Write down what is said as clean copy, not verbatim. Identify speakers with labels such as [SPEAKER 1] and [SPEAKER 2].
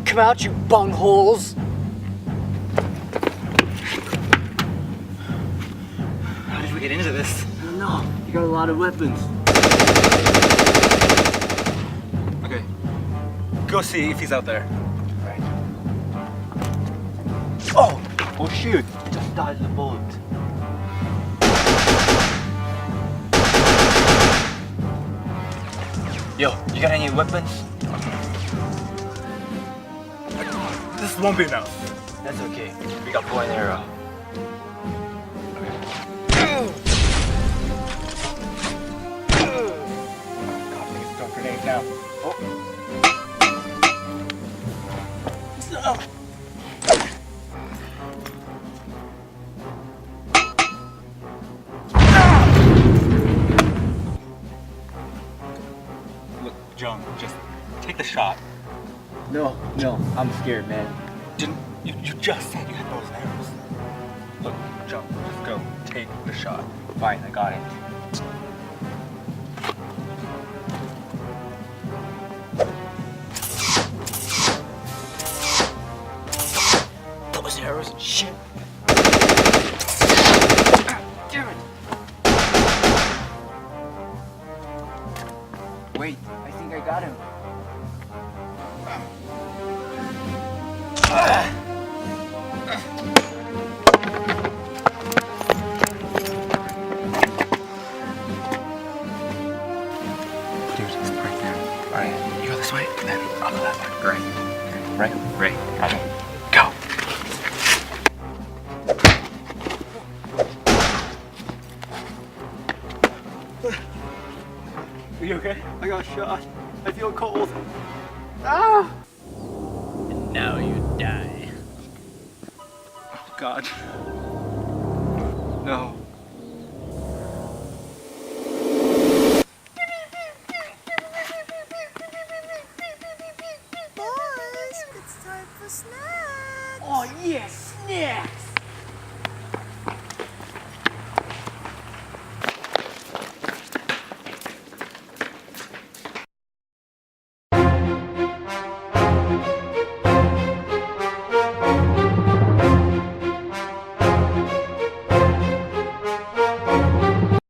[SPEAKER 1] Come out, you bungholes!
[SPEAKER 2] How did we get into this?
[SPEAKER 1] No, you got a lot of weapons.
[SPEAKER 2] Okay. Go see if he's out there.
[SPEAKER 1] Right. Oh! Oh shoot! I just dodged the bullet. Yo, you got any weapons?
[SPEAKER 2] This won't be enough.
[SPEAKER 1] That's okay. We got bow and arrow.
[SPEAKER 2] God, we can throw grenades now. Look, John, just take the shot.
[SPEAKER 1] No, I'm scared, man.
[SPEAKER 2] You just said you had bows and arrows. Look, John, just go. Take the shot.
[SPEAKER 1] Fine, I got it. Those arrows, shit. Damn it. Wait, I think I got him.
[SPEAKER 2] Dude, it's right there. Alright, you go this way, and then I'll go that way. Right. Right. Okay. Go. Are you okay?
[SPEAKER 1] I got shot. I feel cold. Ah!
[SPEAKER 3] And now you die.
[SPEAKER 2] Oh, God. No.
[SPEAKER 4] Boys, it's time for snacks.
[SPEAKER 1] Oh yes, snacks!